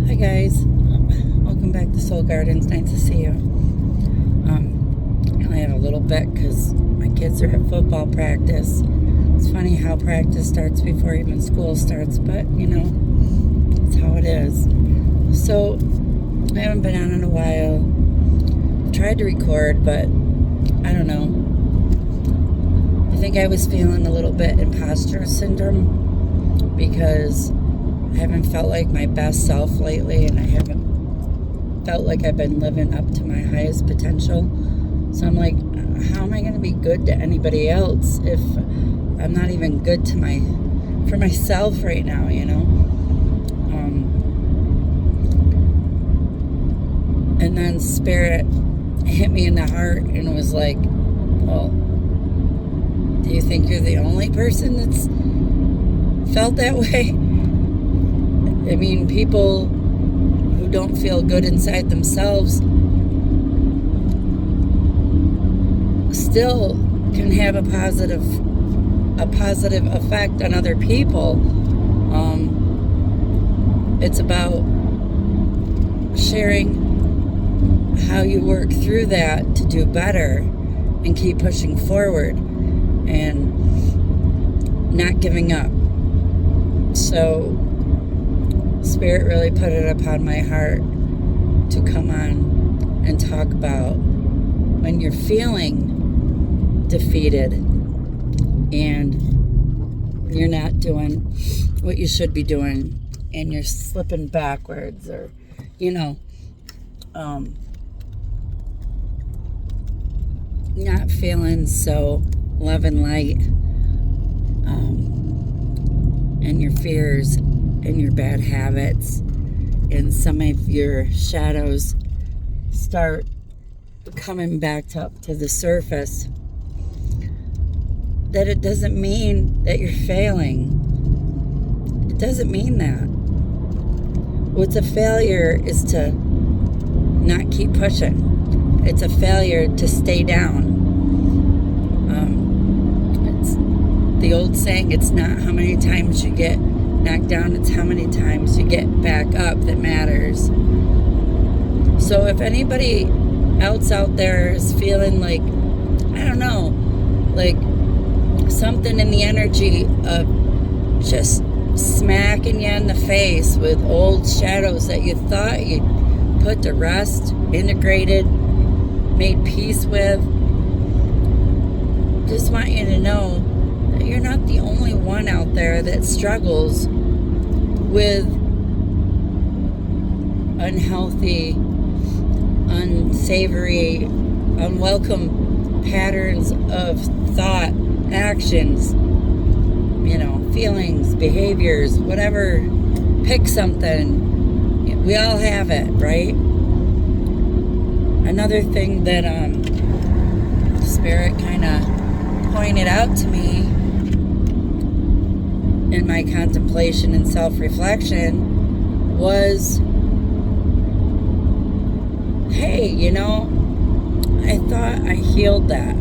Hi guys, welcome back to Soul Gardens. Nice to see you. I only have a little bit because my kids are at football practice. It's funny how practice starts before even school starts, but it's how it is. So I haven't been on in a while. I tried to record, but I don't know. I think I was feeling a little bit imposter syndrome because I haven't felt like my best self lately, and I haven't felt like I've been living up to my highest potential. So I'm like, how am I going to be good to anybody else if I'm not even good for myself right now, And then Spirit hit me in the heart and was like, well, do you think you're the only person that's felt that way? I mean, people who don't feel good inside themselves still can have a positive effect on other people. It's about sharing how you work through that to do better and keep pushing forward and not giving up. So Spirit really put it upon my heart to come on and talk about when you're feeling defeated and you're not doing what you should be doing and you're slipping backwards, or not feeling so love and light, and your fears and your bad habits and some of your shadows start coming back up to the surface, that it doesn't mean that you're failing. It doesn't mean that. What's a failure is to not keep pushing. It's a failure to stay down. It's the old saying, it's not how many times you get knocked down, it's how many times you get back up that matters. So if anybody else out there is feeling like, I don't know, like something in the energy of just smacking you in the face with old shadows that you thought you'd put to rest, integrated, made peace with, just want you to know that you're not the only one out there that struggles with unhealthy, unsavory, unwelcome patterns of thought, actions, feelings, behaviors, whatever. Pick something. We all have it, right? Another thing that Spirit kind of pointed out to me in my contemplation and self-reflection was, hey, I thought I healed that.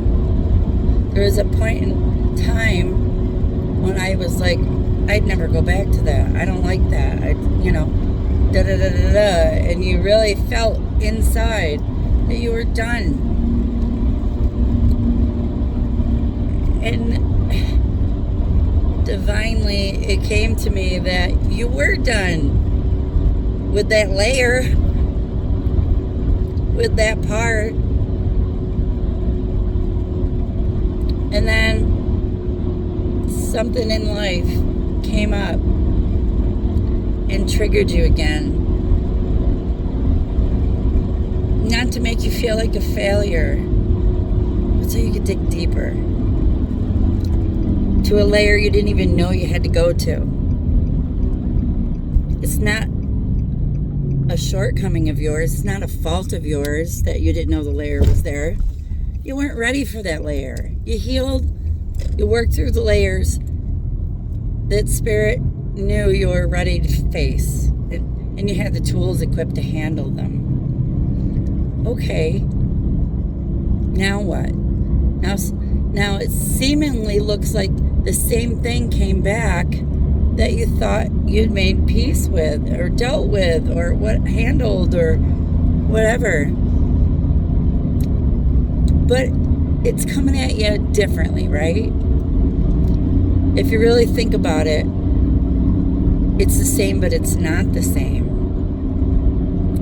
There was a point in time when I was like, I'd never go back to that. I don't like that. And you really felt inside that you were done. And divinely, it came to me that you were done with that layer, with that part. And then something in life came up and triggered you again. Not to make you feel like a failure, but so you could dig deeper to a layer you didn't even know you had to go to. It's not a shortcoming of yours. It's not a fault of yours that you didn't know the layer was there. You weren't ready for that layer. You healed. You worked through the layers that Spirit knew you were ready to face. And you had the tools equipped to handle them. Okay. Now what? Now it seemingly looks like the same thing came back that you thought you'd made peace with or dealt with or what handled or whatever. But it's coming at you differently, right? If you really think about it, it's the same, but it's not the same.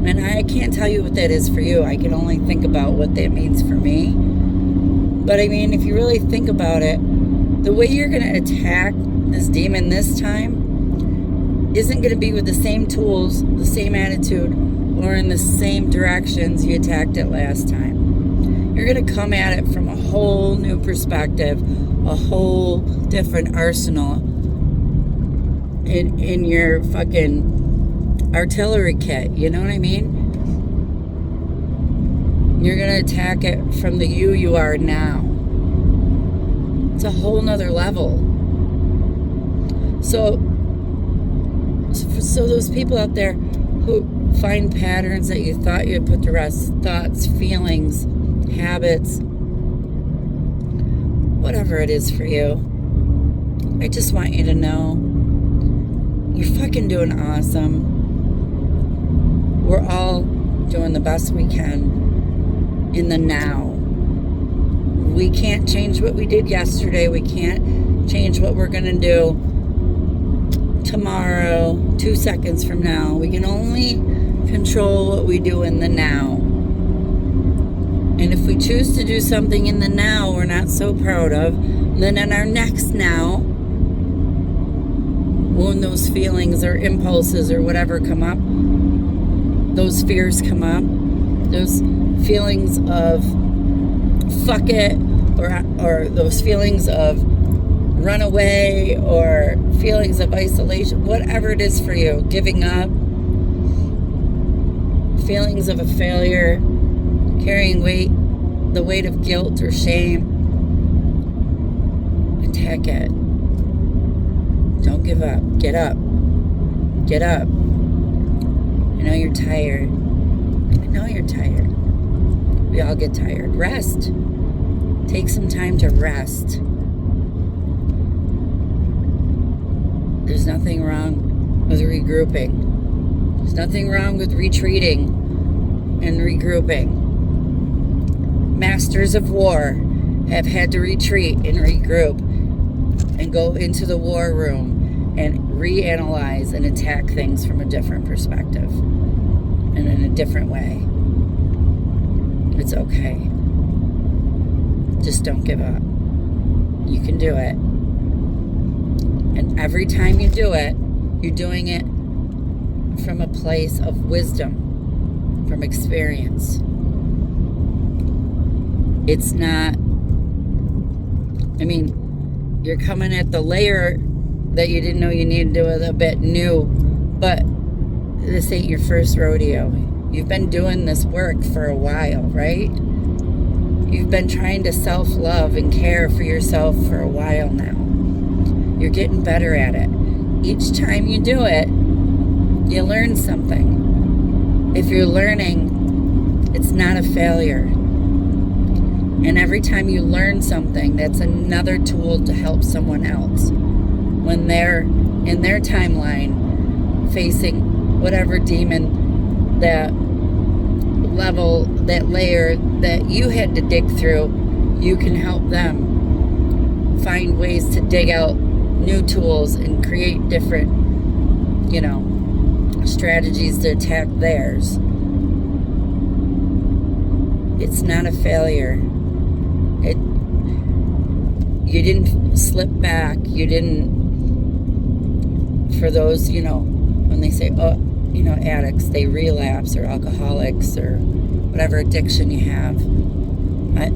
And I can't tell you what that is for you. I can only think about what that means for me. But I mean, if you really think about it, the way you're going to attack this demon this time isn't going to be with the same tools, the same attitude, or in the same directions you attacked it last time. You're going to come at it from a whole new perspective, a whole different arsenal in your fucking artillery kit. You know what I mean? You're going to attack it from the you are now. It's a whole nother level. So those people out there who find patterns that you thought you'd put to rest, thoughts, feelings, habits, whatever it is for you, I just want you to know you're fucking doing awesome. We're all doing the best we can in the now. We can't change what we did yesterday. We can't change what we're going to do tomorrow, 2 seconds from now. We can only control what we do in the now. And if we choose to do something in the now we're not so proud of, then in our next now, when those feelings or impulses or whatever come up, those fears come up, those feelings of fuck it, or those feelings of run away, or feelings of isolation, whatever it is for you, giving up, feelings of a failure, carrying the weight of guilt or shame, attack it. Don't give up. Get up. Get up. I know you're tired. I know you're tired. We all get tired. Rest. Take some time to rest. There's nothing wrong with regrouping. There's nothing wrong with retreating and regrouping. Masters of war have had to retreat and regroup and go into the war room and reanalyze and attack things from a different perspective and in a different way. It's okay. Just don't give up. You can do it. And every time you do it, you're doing it from a place of wisdom, from experience. It's not, I mean, you're coming at the layer that you didn't know you needed to do a bit new, but this ain't your first rodeo. You've been doing this work for a while, right? You've been trying to self-love and care for yourself for a while now. You're getting better at it. Each time you do it, you learn something. If you're learning, it's not a failure. And every time you learn something, that's another tool to help someone else when they're in their timeline facing whatever demon, that level, that layer that you had to dig through. You can help them find ways to dig out new tools and create different, strategies to attack theirs. It's not a failure. You didn't slip back. You didn't, for those, when they say, addicts, they relapse, or alcoholics, or whatever addiction you have. I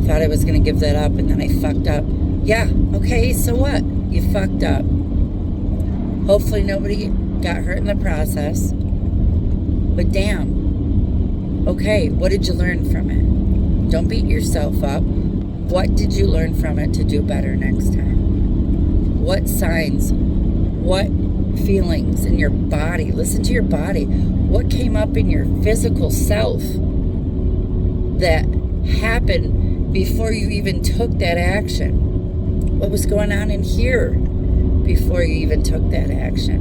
thought I was going to give that up, and then I fucked up. Yeah, okay, so what? You fucked up. Hopefully nobody got hurt in the process. But damn. Okay, what did you learn from it? Don't beat yourself up. What did you learn from it to do better next time? What signs? What feelings in your body? Listen to your body. What came up in your physical self that happened before you even took that action? What was going on in here before you even took that action.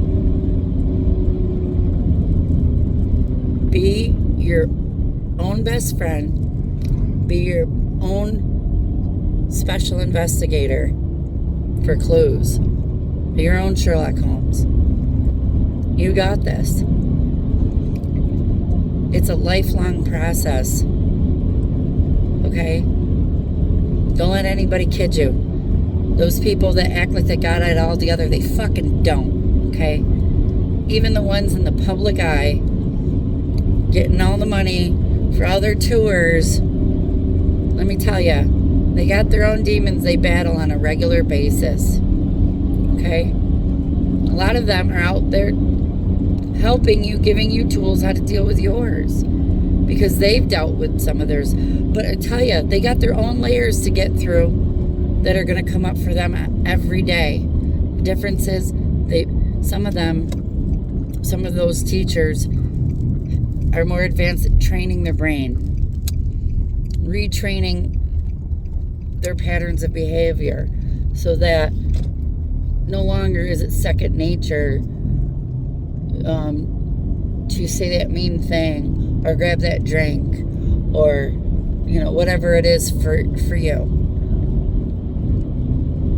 Be your own best friend. Be your own special investigator for clues. Be your own Sherlock Holmes. You got this. It's a lifelong process. Okay? Don't let anybody kid you. Those people that act like they got it all together, they fucking don't. Okay? Even the ones in the public eye, getting all the money for all their tours, let me tell you, they got their own demons they battle on a regular basis. Okay? A lot of them are out there helping you, giving you tools how to deal with yours, because they've dealt with some of theirs. But I tell you, they got their own layers to get through that are going to come up for them every day. The difference is, some of those teachers are more advanced at training their brain, retraining their patterns of behavior, so that no longer is it second nature to say that mean thing or grab that drink or whatever it is for you.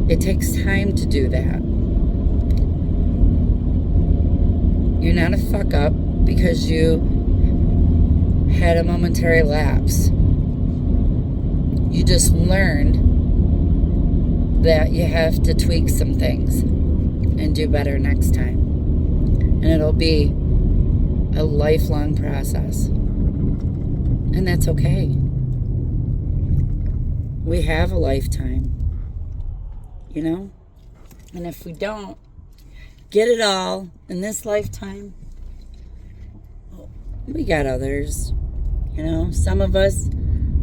It takes time to do that. You're not a fuck up because you had a momentary lapse. You just learned that you have to tweak some things and do better next time. And it'll be a lifelong process. And that's okay. We have a lifetime. And if we don't get it all in this lifetime, we got others. Some of us,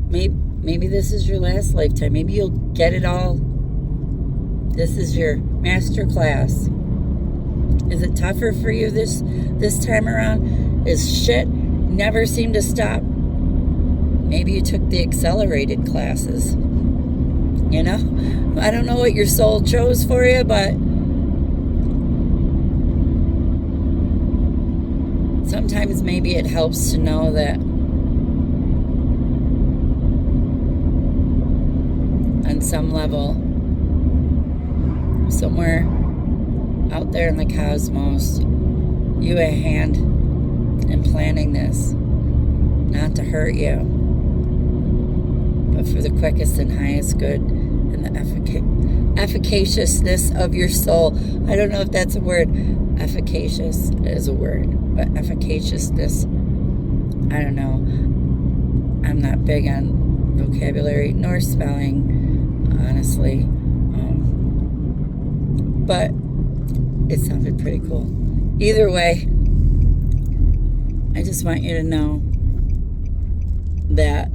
maybe this is your last lifetime. Maybe you'll get it all. This is your master class. Is it tougher for you this time around? Is shit never seem to stop? Maybe you took the accelerated classes. I don't know what your soul chose for you, but sometimes maybe it helps to know that on some level, somewhere out there in the cosmos, you had a hand in planning this, not to hurt you, but for the quickest and highest good and the efficaciousness of your soul. I don't know if that's a word. Efficacious is a word, but efficaciousness, I don't know. I'm not big on vocabulary nor spelling, honestly. But it sounded pretty cool. Either way, I just want you to know that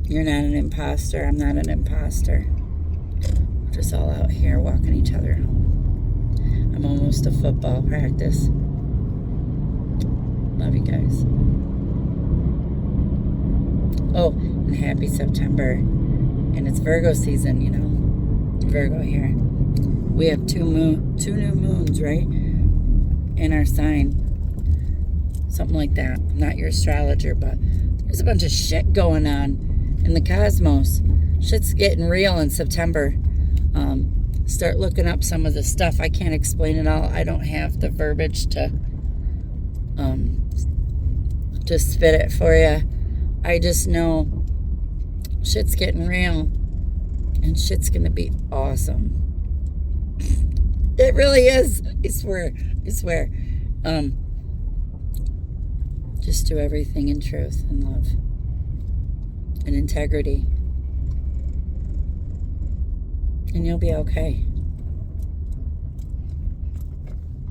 you're not an imposter. I'm not an imposter. We're just all out here walking each other home. I'm almost to football practice. Love you guys. Oh, and happy September. And it's Virgo season, Virgo here. We have two new moons, right? In our sign. Something like that. I'm not your astrologer, but there's a bunch of shit going on in the cosmos. Shit's getting real in September. Start looking up some of the stuff. I can't explain it all. I don't have the verbiage to spit it for you. I just know shit's getting real, and shit's gonna be awesome. It really is. I swear. Just do everything in truth and love and integrity, and you'll be okay.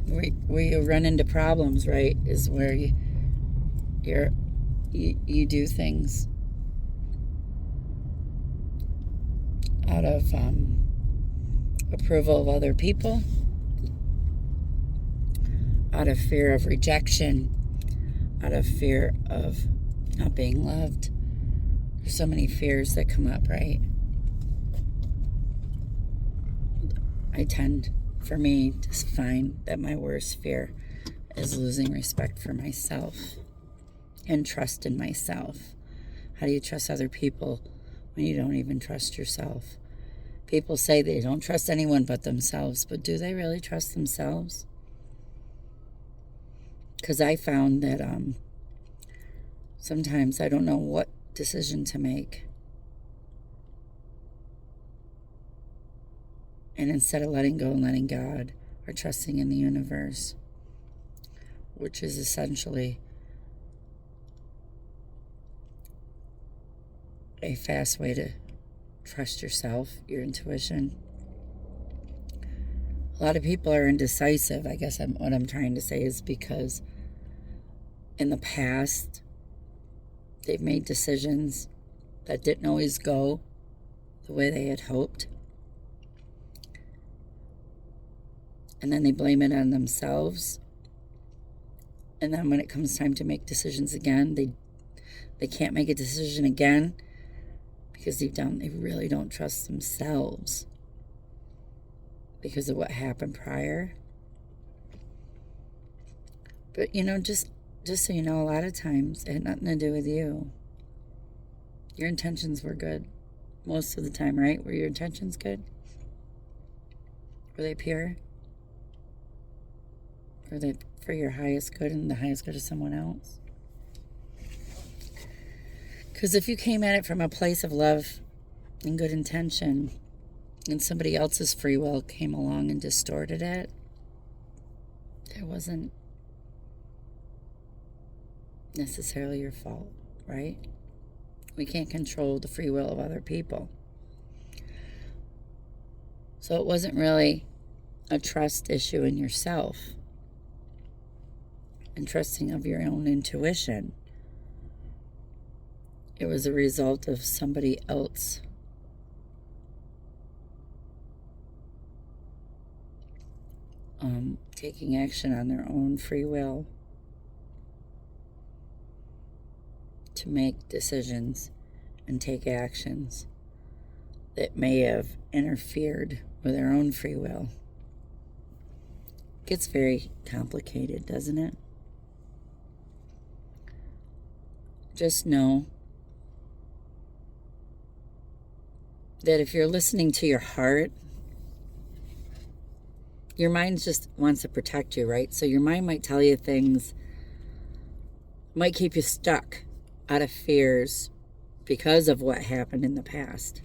Where you run into problems, right, is where you do things out of approval of other people, out of fear of rejection, out of fear of not being loved. There's so many fears that come up, right? I tend for me to find that my worst fear is losing respect for myself and trust in myself. How do you trust other people when you don't even trust yourself? People say they don't trust anyone but themselves, but do they really trust themselves? Because I found that sometimes I don't know what decision to make. And instead of letting go and letting God, or trusting in the universe, which is essentially a fast way to trust yourself, your intuition. A lot of people are indecisive. I guess what I'm trying to say is because in the past, they've made decisions that didn't always go the way they had hoped. And then they blame it on themselves. And then when it comes time to make decisions again, they can't make a decision again because deep down they really don't trust themselves because of what happened prior. But just so you know, a lot of times it had nothing to do with you. Your intentions were good most of the time, right? Were your intentions good? Were they pure? Were they for your highest good and the highest good of someone else? Because if you came at it from a place of love and good intention, and somebody else's free will came along and distorted it, it wasn't necessarily your fault, right? We can't control the free will of other people. So it wasn't really a trust issue in yourself and trusting of your own intuition. It was a result of somebody else taking action on their own free will to make decisions and take actions that may have interfered with their own free will. It gets very complicated, doesn't it? Just know that if you're listening to your heart, your mind just wants to protect you, right? So your mind might tell you things, might keep you stuck out of fears because of what happened in the past.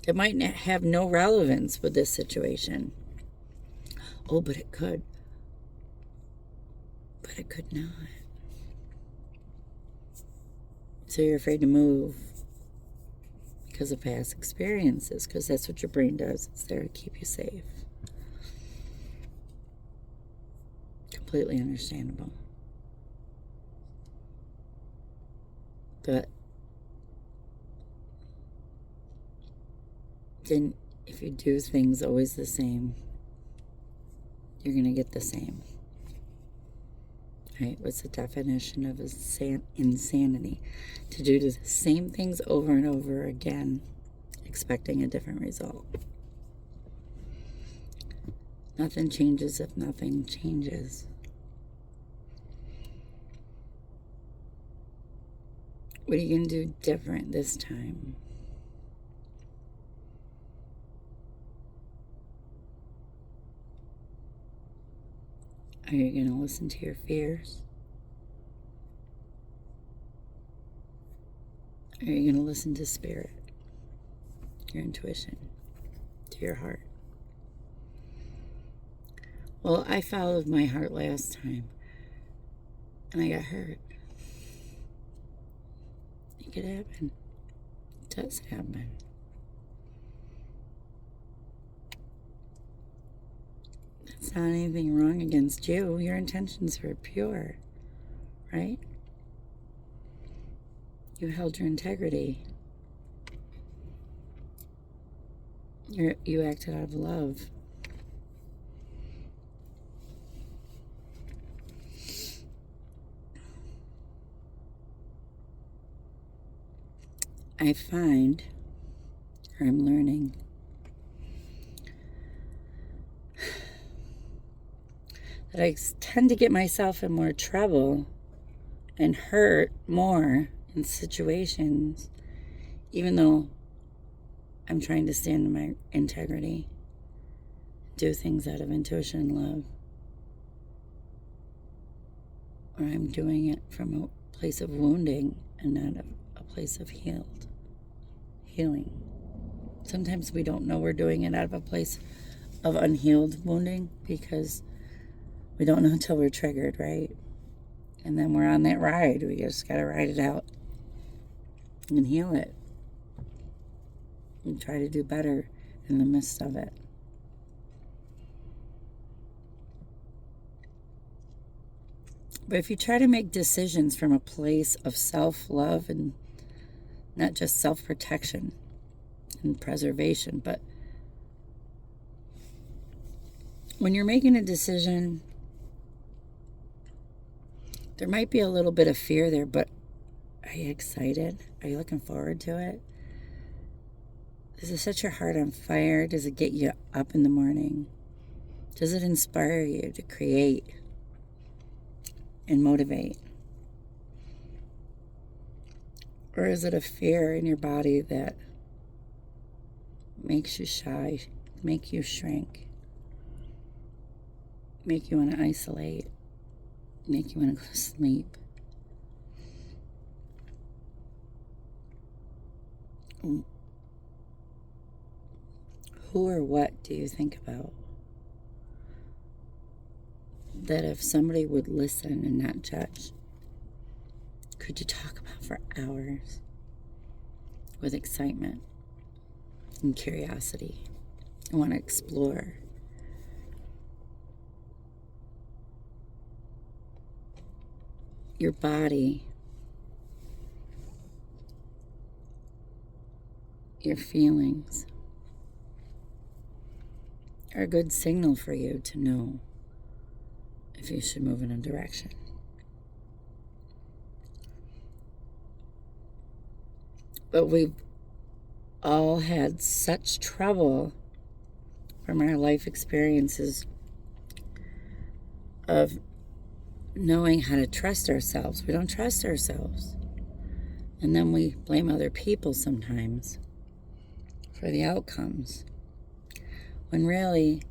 It might have no relevance with this situation. Oh, but it could. But it could not. So you're afraid to move because of past experiences, because that's what your brain does. It's there to keep you safe. Completely understandable. But then if you do things always the same, you're going to get the same. Right? What's the definition of insanity? To do the same things over and over again, expecting a different result. Nothing changes if nothing changes. What are you going to do different this time? Are you going to listen to your fears? Are you going to listen to spirit, your intuition, to your heart? Well, I followed my heart last time, and I got hurt. It could happen. It does happen. That's not anything wrong against you. Your intentions were pure, right? You held your integrity. You acted out of love. I find, or I'm learning, But I tend to get myself in more trouble and hurt more in situations, even though I'm trying to stand in my integrity, do things out of intuition and love. Or I'm doing it from a place of wounding and not a place of healing. Sometimes we don't know we're doing it out of a place of unhealed wounding because we don't know until we're triggered, right? And then we're on that ride. We just got to ride it out and heal it and try to do better in the midst of it. But if you try to make decisions from a place of self-love and not just self-protection and preservation, but when you're making a decision, there might be a little bit of fear there, but are you excited? Are you looking forward to it? Does it set your heart on fire? Does it get you up in the morning? Does it inspire you to create and motivate? Or is it a fear in your body that makes you shy, make you shrink, make you want to isolate, make you want to go to sleep? Who or what do you think about? That if somebody would listen and not judge, could you talk about for hours with excitement and curiosity and want to explore? Your body, your feelings are a good signal for you to know if you should move in a direction. But we've all had such trouble from our life experiences of knowing how to trust ourselves. We don't trust ourselves. And then we blame other people sometimes for the outcomes, when really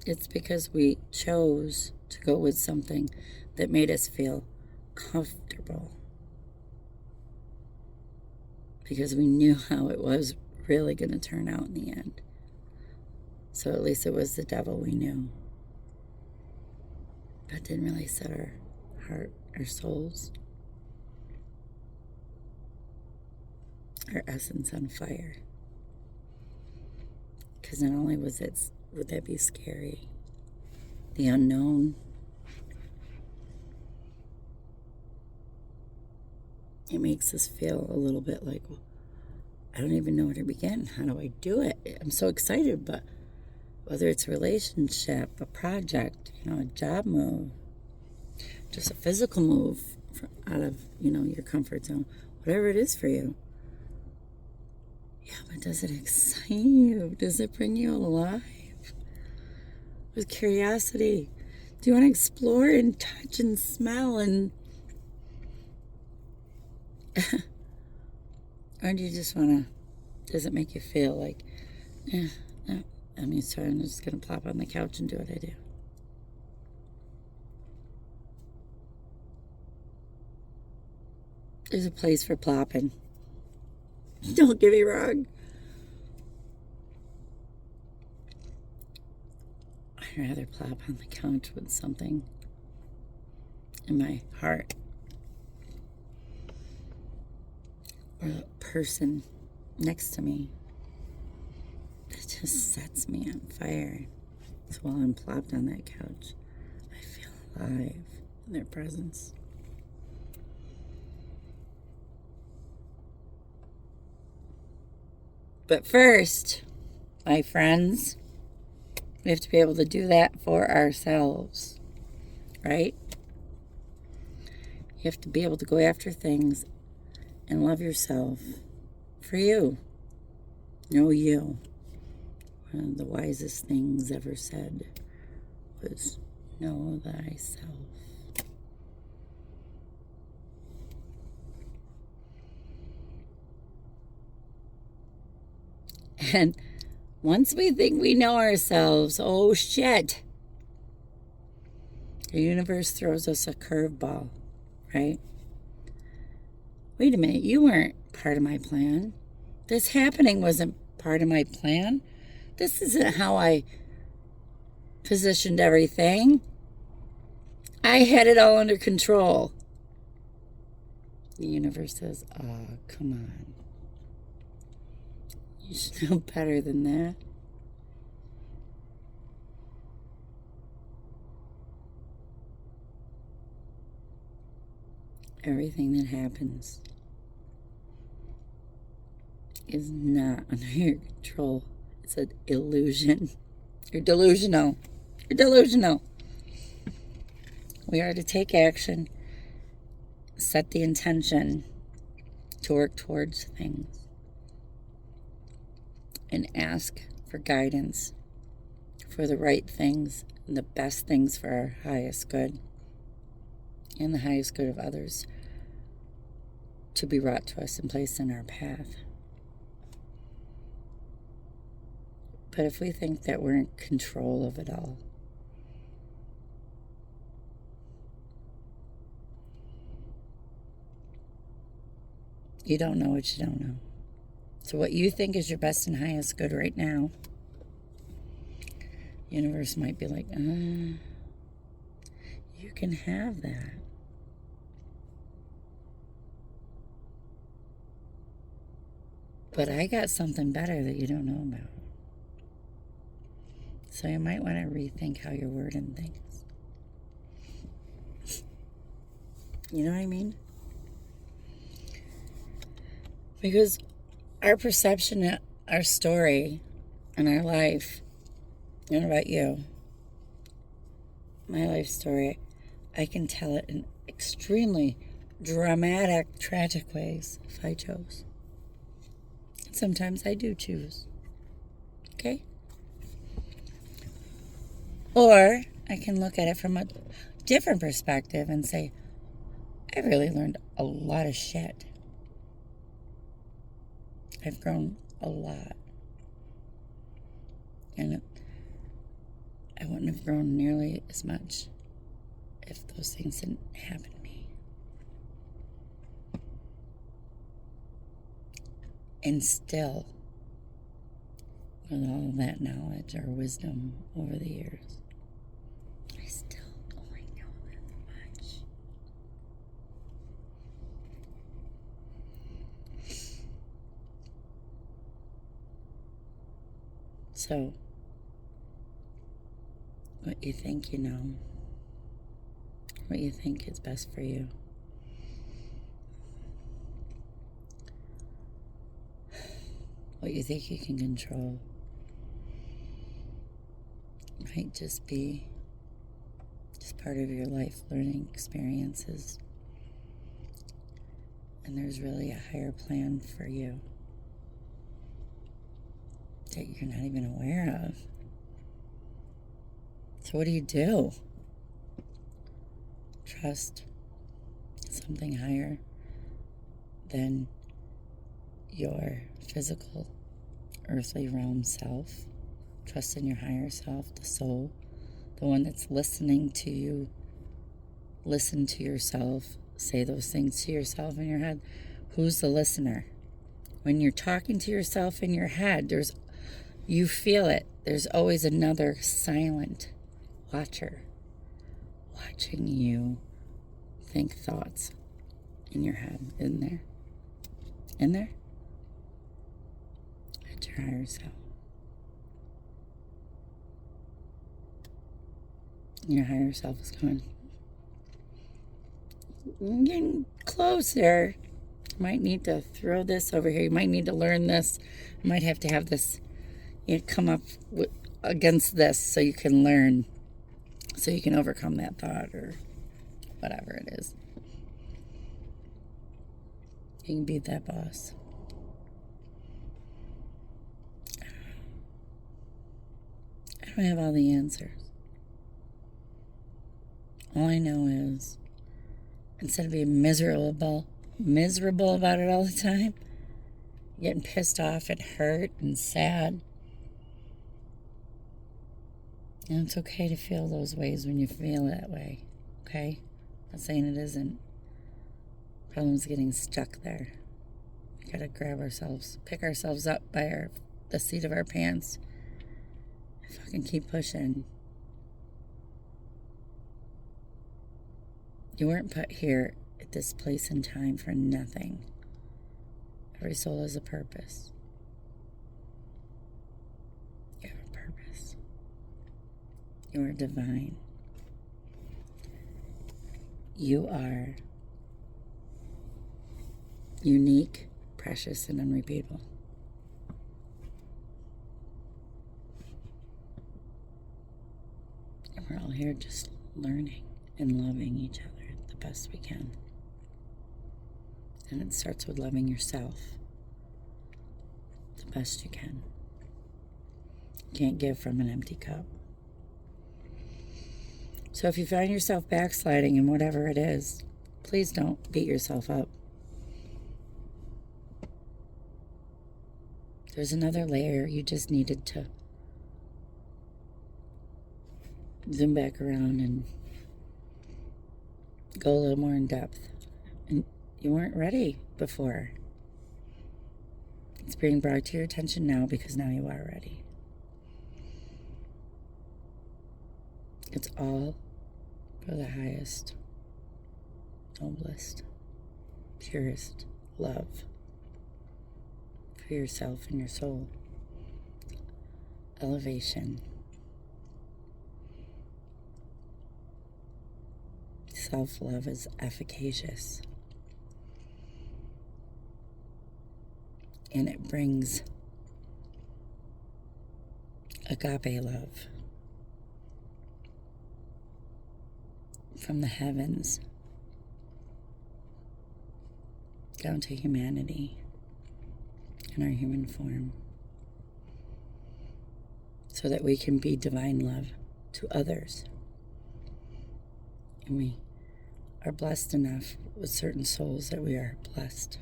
it's because we chose to go with something that made us feel comfortable, because we knew how it was really going to turn out in the end. So at least it was the devil we knew. That didn't really set our heart, our souls, our essence on fire. Because not only would that be scary, the unknown, it makes us feel a little bit like, well, I don't even know where to begin. How do I do it? I'm so excited, but whether it's a relationship, a project, a job move, just a physical move out of, your comfort zone, whatever it is for you. Yeah, but does it excite you? Does it bring you alive? With curiosity? Do you want to explore and touch and smell and... or do you just want to... Does it make you feel like, I'm just going to plop on the couch and do what I do? There's a place for plopping. Don't get me wrong. I'd rather plop on the couch with something in my heart, or a person next to me that just sets me on fire. So while I'm plopped on that couch, I feel alive in their presence. But first, my friends, we have to be able to do that for ourselves, right? You have to be able to go after things and love yourself for you. Know you. One of the wisest things ever said was, Know thyself. And once we think we know ourselves, oh shit, the universe throws us a curveball, right? Wait a minute, you weren't part of my plan. This happening wasn't part of my plan. This isn't how I positioned everything. I had it all under control. The universe says, oh, come on. You should know better than that. Everything that happens is not under your control. It's an illusion. You're delusional. You're delusional. We are to take action, set the intention to work towards things, and ask for guidance for the right things and the best things for our highest good and the highest good of others to be brought to us and placed in our path. But if we think that we're in control of it all, you don't know what you don't know. So what you think is your best and highest good right now, the universe might be like, you can have that. But I got something better that you don't know about. So you might want to rethink how you're wording things. You know what I mean? Because our perception, our story, and our life, I don't know about you, my life story, I can tell it in extremely dramatic, tragic ways if I chose. And sometimes I do choose. Okay? Or I can look at it from a different perspective and say, I really learned a lot of shit. I've grown a lot. And I wouldn't have grown nearly as much if those things didn't happen to me. And still, with all of that knowledge or wisdom over the years, I still only know that much. So, what you think you know, what you think is best for you, what you think you can control, might just be just part of your life learning experiences. And there's really a higher plan for you that you're not even aware of. So what do? Trust something higher than your physical, earthly realm self. Trust in your higher self, the soul, the one that's listening to you. Listen to yourself. Say those things to yourself in your head. Who's the listener? When you're talking to yourself in your head, you feel it. There's always another silent watcher watching you think thoughts in your head. In there? In there? At your higher self. Your higher self is going, "You're getting closer. You might need to throw this over here. You might need to learn this. You might have to have this, come up against this so you can learn, so you can overcome that thought," or whatever it is. You can beat that boss. I don't have all the answers. All I know is, instead of being miserable about it all the time, getting pissed off and hurt and sad. And it's okay to feel those ways when you feel that way, okay? Not saying it isn't. Problem's getting stuck there. We gotta grab ourselves, pick ourselves up by the seat of our pants, and fucking keep pushing. You weren't put here at this place and time for nothing. Every soul has a purpose. You have a purpose. You are divine. You are unique, precious, and unrepeatable. And we're all here just learning and loving each other the best we can. And it starts with loving yourself the best you can. You can't give from an empty cup. So if you find yourself backsliding in whatever it is, please don't beat yourself up. There's another layer you just needed to zoom back around and go a little more in depth. And you weren't ready before. It's being brought to your attention now because now you are ready. It's all for the highest, noblest, purest love for yourself and your soul. Elevation. Self-love is efficacious. And it brings agape love from the heavens down to humanity in our human form, so that we can be divine love to others. And we are blessed enough with certain souls that we are blessed,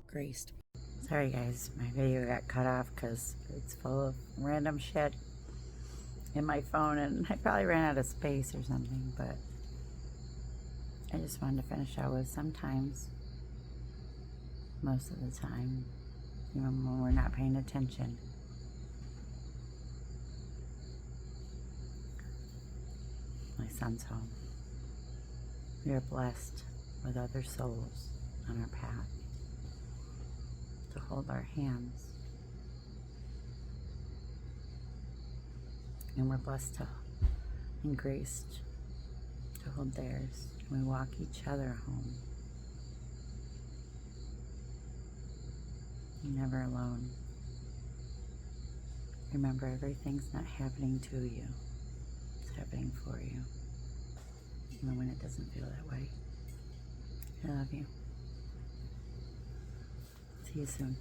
graced. Sorry guys, my video got cut off because it's full of random shit in my phone and I probably ran out of space or something, but I just wanted to finish out with sometimes, most of the time, even when we're not paying attention, my son's home. We are blessed with other souls on our path to hold our hands. And we're blessed and graced to hold theirs. And we walk each other home. You're never alone. Remember, everything's not happening to you. It's happening for you. Even when it doesn't feel that way. I love you. See you soon.